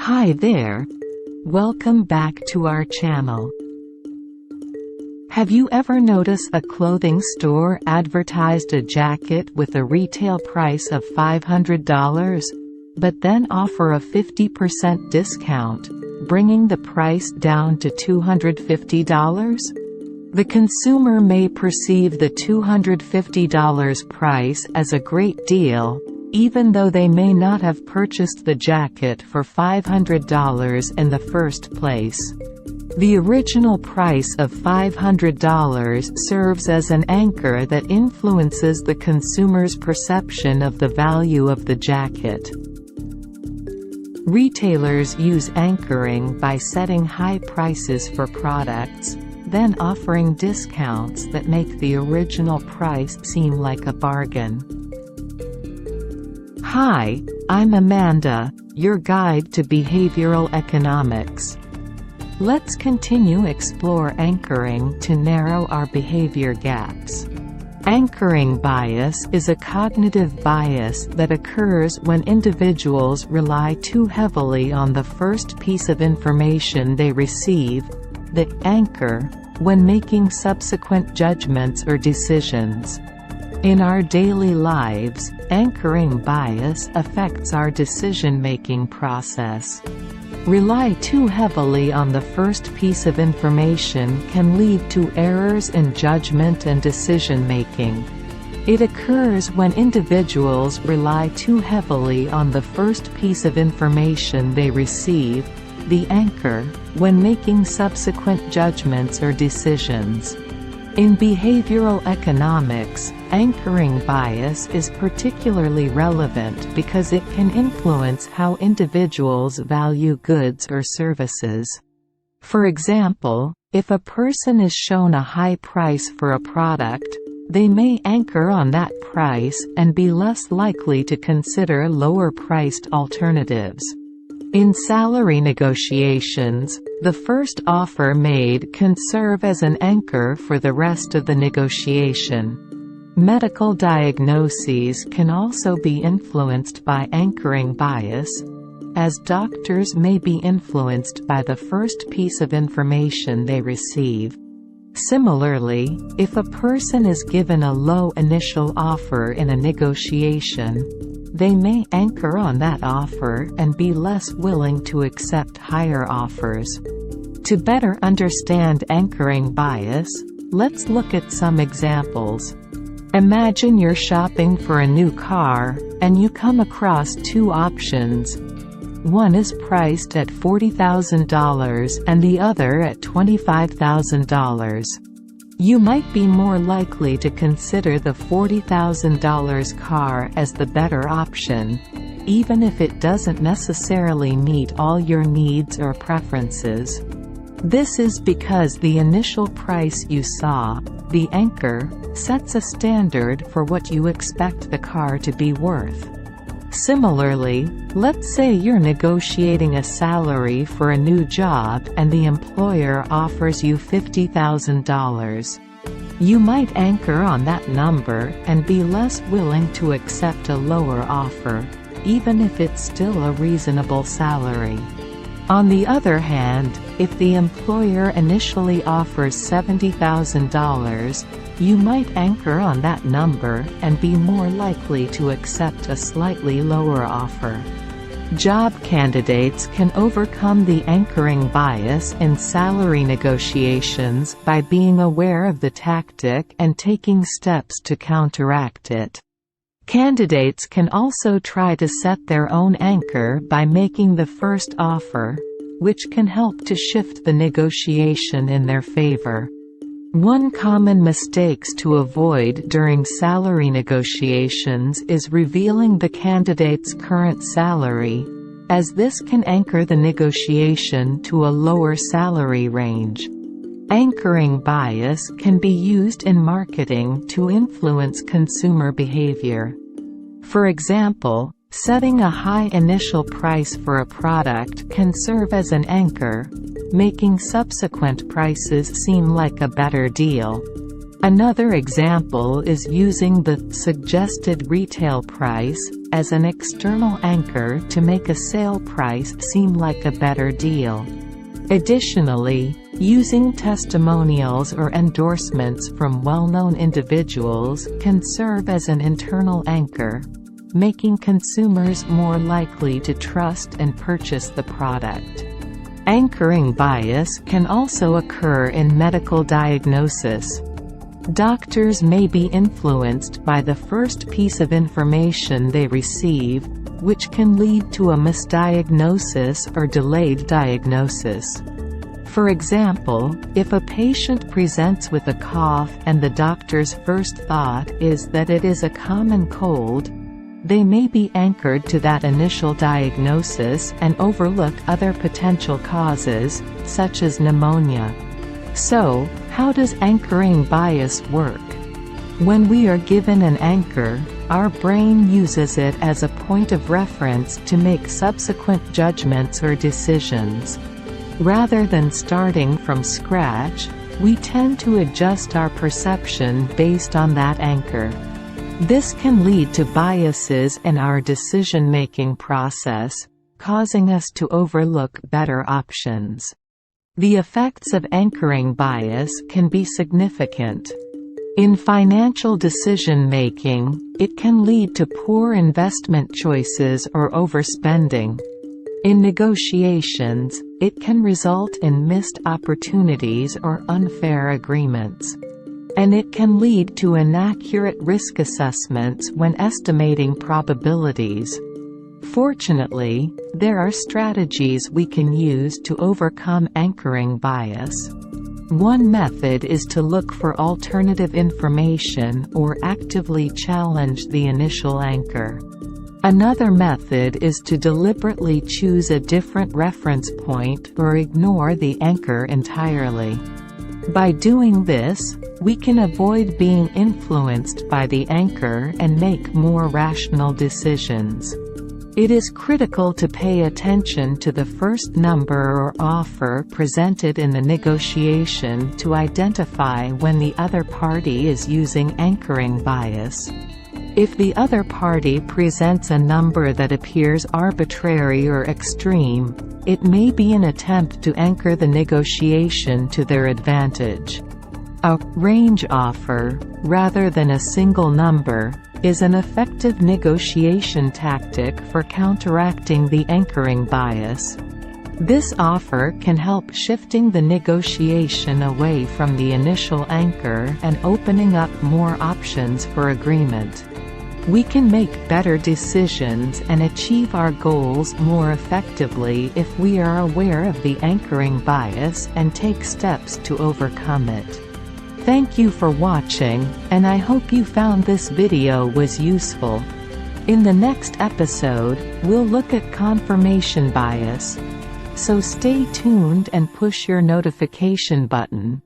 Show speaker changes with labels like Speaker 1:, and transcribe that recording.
Speaker 1: Hi there. Welcome back to our channel. Have you ever noticed a clothing store advertised a jacket with a retail price of $500, but then offer a 50% discount, bringing the price down to $250? The consumer may perceive the $250 price as a great deal, even though they may not have purchased the jacket for $500 in the first place. The original price of $500 serves as an anchor that influences the consumer's perception of the value of the jacket. Retailers use anchoring by setting high prices for products, then offering discounts that make the original price seem like a bargain. Hi, I'm Amanda, your guide to behavioral economics. Let's continue explore anchoring to narrow our behavior gaps. Anchoring bias is a cognitive bias that occurs when individuals rely too heavily on the first piece of information they receive, the anchor, when making subsequent judgments or decisions. In our daily lives, anchoring bias affects our decision-making process. Rely too heavily on the first piece of information can lead to errors in judgment and decision-making. It occurs when individuals rely too heavily on the first piece of information they receive, the anchor, when making subsequent judgments or decisions. In behavioral economics, anchoring bias is particularly relevant because it can influence how individuals value goods or services. For example, if a person is shown a high price for a product, they may anchor on that price and be less likely to consider lower-priced alternatives. In salary negotiations, the first offer made can serve as an anchor for the rest of the negotiation. Medical diagnoses can also be influenced by anchoring bias, as doctors may be influenced by the first piece of information they receive. Similarly, if a person is given a low initial offer in a negotiation, they may anchor on that offer and be less willing to accept higher offers. To better understand anchoring bias, let's look at some examples. Imagine you're shopping for a new car, and you come across two options. One is priced at $40,000 and the other at $25,000. You might be more likely to consider the $40,000 car as the better option, even if it doesn't necessarily meet all your needs or preferences. This is because the initial price you saw, the anchor, sets a standard for what you expect the car to be worth. Similarly, let's say you're negotiating a salary for a new job and the employer offers you $50,000. You might anchor on that number and be less willing to accept a lower offer, even if it's still a reasonable salary. On the other hand, if the employer initially offers $70,000, you might anchor on that number and be more likely to accept a slightly lower offer. Job candidates can overcome the anchoring bias in salary negotiations by being aware of the tactic and taking steps to counteract it. Candidates can also try to set their own anchor by making the first offer, which can help to shift the negotiation in their favor. One common mistake to avoid during salary negotiations is revealing the candidate's current salary, as this can anchor the negotiation to a lower salary range. Anchoring bias can be used in marketing to influence consumer behavior. For example, setting a high initial price for a product can serve as an anchor, making subsequent prices seem like a better deal. Another example is using the suggested retail price as an external anchor to make a sale price seem like a better deal. Additionally, using testimonials or endorsements from well-known individuals can serve as an internal anchor, making consumers more likely to trust and purchase the product. Anchoring bias can also occur in medical diagnosis. Doctors may be influenced by the first piece of information they receive, which can lead to a misdiagnosis or delayed diagnosis. For example, if a patient presents with a cough and the doctor's first thought is that it is a common cold, they may be anchored to that initial diagnosis and overlook other potential causes, such as pneumonia. So, how does anchoring bias work? When we are given an anchor, our brain uses it as a point of reference to make subsequent judgments or decisions. Rather than starting from scratch, we tend to adjust our perception based on that anchor. This can lead to biases in our decision-making process, causing us to overlook better options. The effects of anchoring bias can be significant. In financial decision-making, it can lead to poor investment choices or overspending. In negotiations, it can result in missed opportunities or unfair agreements. And it can lead to inaccurate risk assessments when estimating probabilities. Fortunately, there are strategies we can use to overcome anchoring bias. One method is to look for alternative information or actively challenge the initial anchor. Another method is to deliberately choose a different reference point or ignore the anchor entirely. By doing this, we can avoid being influenced by the anchor and make more rational decisions. It is critical to pay attention to the first number or offer presented in the negotiation to identify when the other party is using anchoring bias. If the other party presents a number that appears arbitrary or extreme, it may be an attempt to anchor the negotiation to their advantage. A range offer, rather than a single number, is an effective negotiation tactic for counteracting the anchoring bias. This offer can help shifting the negotiation away from the initial anchor and opening up more options for agreement. We can make better decisions and achieve our goals more effectively if we are aware of the anchoring bias and take steps to overcome it. Thank you for watching, and I hope you found this video was useful. In the next episode, we'll look at confirmation bias. So stay tuned and push your notification button.